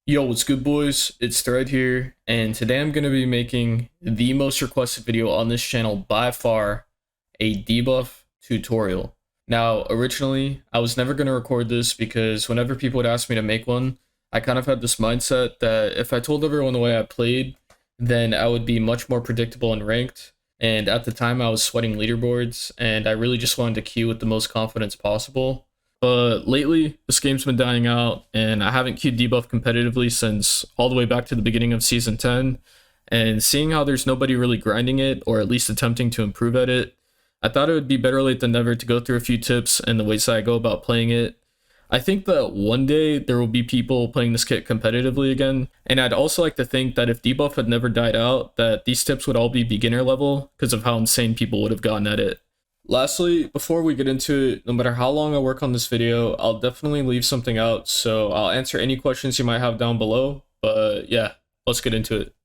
Yo, what's good, boys? It's Thread here, and today I'm going to be making the most requested video on this channel by far, a debuff tutorial. Now, originally, I was never going to record this because whenever people would ask me to make one, I kind of had this mindset that if I told everyone the way I played, then I would be much more predictable and ranked. And at the time, I was sweating leaderboards, and I really just wanted to queue with the most confidence possible. But lately, this game's been dying out, and I haven't queued Debuff competitively since all the way back to the beginning of Season 10. And seeing how there's nobody really grinding it, or at least attempting to improve at it, I thought it would be better late than never to go through a few tips and the ways that I go about playing it. I think that one day there will be people playing this kit competitively again, and I'd also like to think that if Debuff had never died out, that these tips would all be beginner level because of how insane people would have gotten at it. Lastly, before we get into it, no matter how long I work on this video, I'll definitely leave something out, so I'll answer any questions you might have down below. But yeah, let's get into it.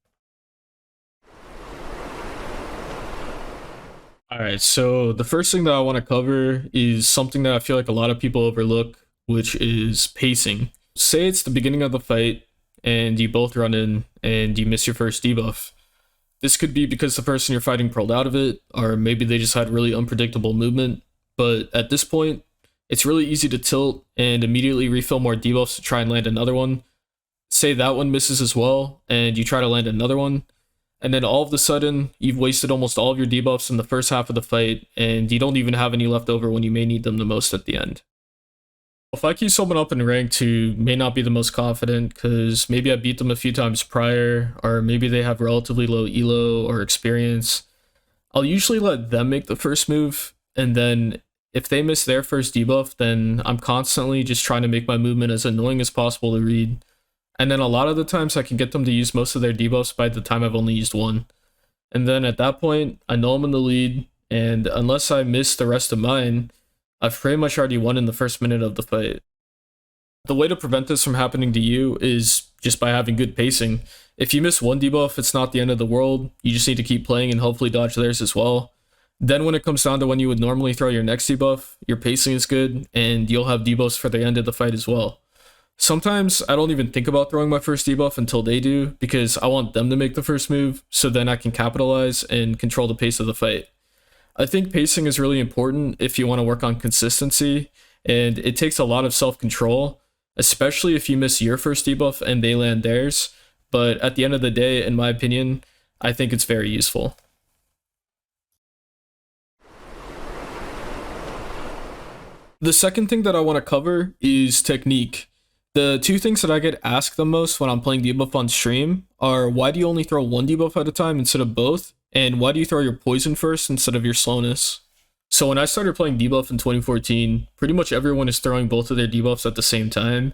Alright, so the first thing that I want to cover is something that I feel like a lot of people overlook, which is pacing. Say it's the beginning of the fight, and you both run in, and you miss your first debuff. This could be because the person you're fighting pulled out of it, or maybe they just had really unpredictable movement, but at this point, it's really easy to tilt and immediately refill more debuffs to try and land another one. Say that one misses as well, and you try to land another one, and then all of a sudden, you've wasted almost all of your debuffs in the first half of the fight, and you don't even have any left over when you may need them the most at the end. If I queue someone up in ranked who may not be the most confident because maybe I beat them a few times prior, or maybe they have relatively low elo or experience, I'll usually let them make the first move, and then if they miss their first debuff, then I'm constantly just trying to make my movement as annoying as possible to read. And then a lot of the times I can get them to use most of their debuffs by the time I've only used one. And then at that point, I know I'm in the lead, and unless I miss the rest of mine, I've pretty much already won in the first minute of the fight. The way to prevent this from happening to you is just by having good pacing. If you miss one debuff, it's not the end of the world. You just need to keep playing and hopefully dodge theirs as well. Then when it comes down to when you would normally throw your next debuff, your pacing is good, and you'll have debuffs for the end of the fight as well. Sometimes I don't even think about throwing my first debuff until they do, because I want them to make the first move, so then I can capitalize and control the pace of the fight. I think pacing is really important if you want to work on consistency, and it takes a lot of self-control, especially if you miss your first debuff and they land theirs. But at the end of the day, in my opinion, I think it's very useful. The second thing that I want to cover is technique. The two things that I get asked the most when I'm playing debuff on stream are, why do you only throw one debuff at a time instead of both? And why do you throw your poison first instead of your slowness? So when I started playing debuff in 2014, pretty much everyone is throwing both of their debuffs at the same time.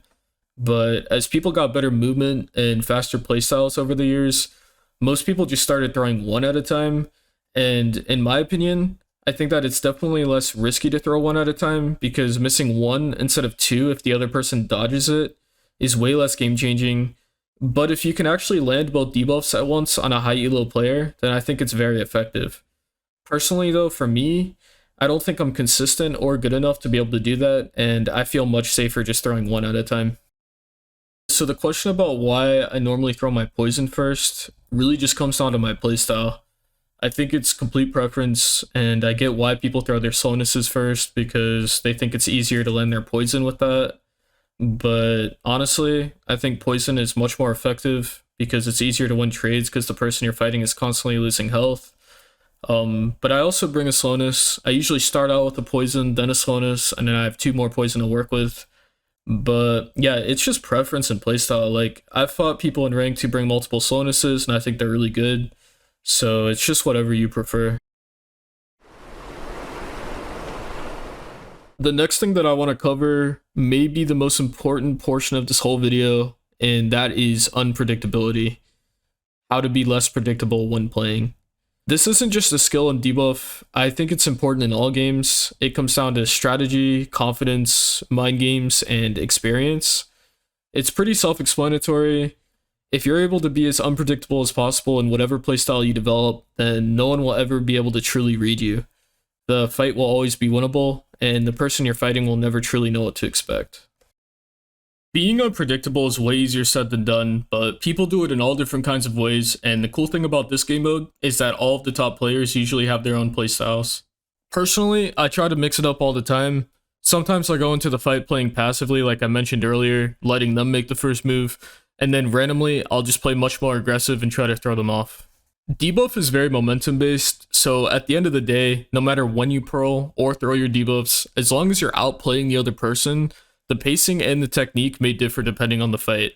But as people got better movement and faster playstyles over the years, most people just started throwing one at a time. And in my opinion, I think that it's definitely less risky to throw one at a time, because missing one instead of two if the other person dodges it is way less game changing. But if you can actually land both debuffs at once on a high elo player, then I think it's very effective. Personally though, for me, I don't think I'm consistent or good enough to be able to do that, and I feel much safer just throwing one at a time. So the question about why I normally throw my poison first really just comes down to my playstyle. I think it's complete preference, and I get why people throw their slownesses first because they think it's easier to land their poison with that. But honestly, I think poison is much more effective because it's easier to win trades because the person you're fighting is constantly losing health. But I also bring a slowness. I usually start out with a poison, then a slowness, and then I have two more poison to work with. But yeah, it's just preference and playstyle. Like, I've fought people in ranked who bring multiple slownesses, and I think they're really good. So it's just whatever you prefer. The next thing that I want to cover may be the most important portion of this whole video, and that is unpredictability. How to be less predictable when playing. This isn't just a skill in debuff. I think it's important in all games. It comes down to strategy, confidence, mind games, and experience. It's pretty self-explanatory. If you're able to be as unpredictable as possible in whatever playstyle you develop, then no one will ever be able to truly read you. The fight will always be winnable, and the person you're fighting will never truly know what to expect. Being unpredictable is way easier said than done, but people do it in all different kinds of ways, and the cool thing about this game mode is that all of the top players usually have their own playstyles. Personally, I try to mix it up all the time. Sometimes I go into the fight playing passively like I mentioned earlier, letting them make the first move, and then randomly I'll just play much more aggressive and try to throw them off. Debuff is very momentum based, so at the end of the day, no matter when you pearl or throw your debuffs, as long as you're outplaying the other person, the pacing and the technique may differ depending on the fight.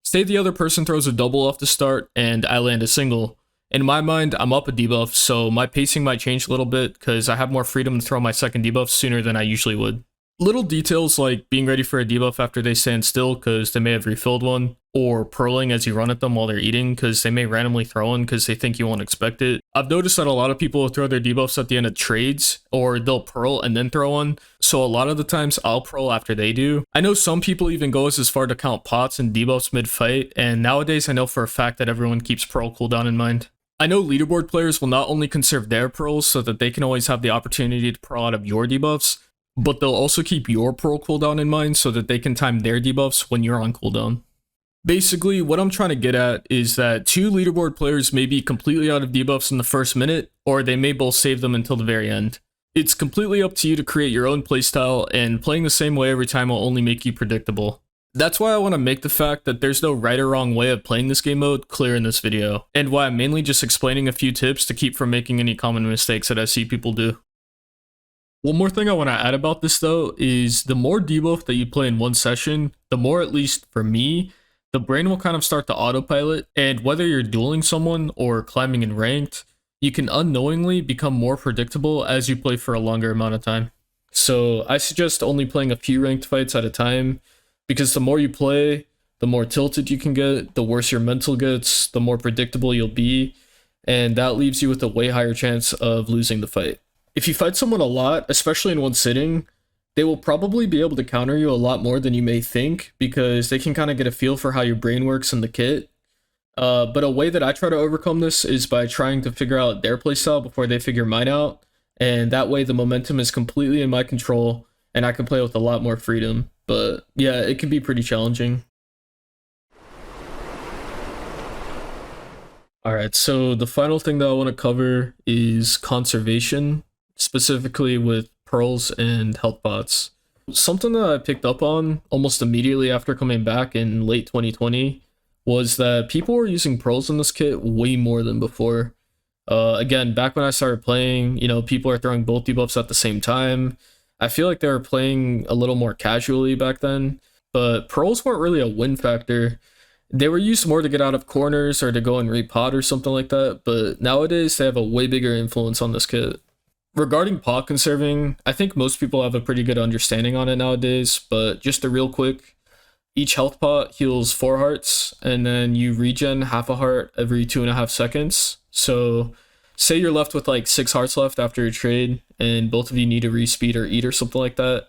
Say the other person throws a double off the start and I land a single. In my mind, I'm up a debuff, so my pacing might change a little bit because I have more freedom to throw my second debuff sooner than I usually would. Little details like being ready for a debuff after they stand still because they may have refilled one, or pearling as you run at them while they're eating because they may randomly throw one because they think you won't expect it. I've noticed that a lot of people will throw their debuffs at the end of trades, or they'll pearl and then throw one, so a lot of the times I'll pearl after they do. I know some people even go as far to count pots and debuffs mid-fight, and nowadays I know for a fact that everyone keeps pearl cooldown in mind. I know leaderboard players will not only conserve their pearls so that they can always have the opportunity to pearl out of your debuffs, but they'll also keep your pearl cooldown in mind so that they can time their debuffs when you're on cooldown. Basically, what I'm trying to get at is that two leaderboard players may be completely out of debuffs in the first minute, or they may both save them until the very end. It's completely up to you to create your own playstyle, and playing the same way every time will only make you predictable. That's why I want to make the fact that there's no right or wrong way of playing this game mode clear in this video, and why I'm mainly just explaining a few tips to keep from making any common mistakes that I see people do. One more thing I want to add about this though is the more debuff that you play in one session, the more, at least for me, the brain will kind of start to autopilot, and whether you're dueling someone or climbing in ranked, you can unknowingly become more predictable as you play for a longer amount of time. So I suggest only playing a few ranked fights at a time, because the more you play, the more tilted you can get, the worse your mental gets, the more predictable you'll be, and that leaves you with a way higher chance of losing the fight. If you fight someone a lot, especially in one sitting, they will probably be able to counter you a lot more than you may think, because they can kind of get a feel for how your brain works in the kit. But a way that I try to overcome this is by trying to figure out their playstyle before they figure mine out, and that way the momentum is completely in my control, and I can play with a lot more freedom. But yeah, it can be pretty challenging. Alright, so the final thing that I want to cover is conservation, specifically with pearls and health pots. Something that I picked up on almost immediately after coming back in late 2020 was that people were using pearls in this kit way more than before. Again, back when I started playing, people are throwing both debuffs at the same time. I feel like they were playing a little more casually back then, but pearls weren't really a win factor. They were used more to get out of corners or to go and repot or something like that, but nowadays they have a way bigger influence on this kit. Regarding pot conserving, I think most people have a pretty good understanding on it nowadays, but just a real quick, each health pot heals 4 hearts, and then you regen half a heart every 2.5 seconds. So say you're left with like 6 hearts left after a trade, and both of you need to respeed or eat or something like that.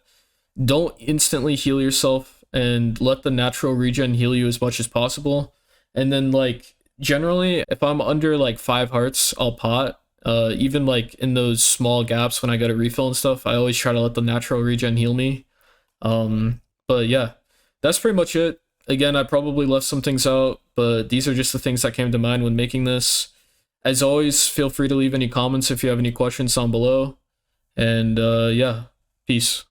Don't instantly heal yourself, and let the natural regen heal you as much as possible. And then like generally, if I'm under like 5 hearts, I'll pot. Even like in those small gaps when I get a refill and stuff, I always try to let the natural regen heal me. But yeah, that's pretty much it. Again, I probably left some things out, but these are just the things that came to mind when making this. As always, feel free to leave any comments if you have any questions down below. And yeah, peace.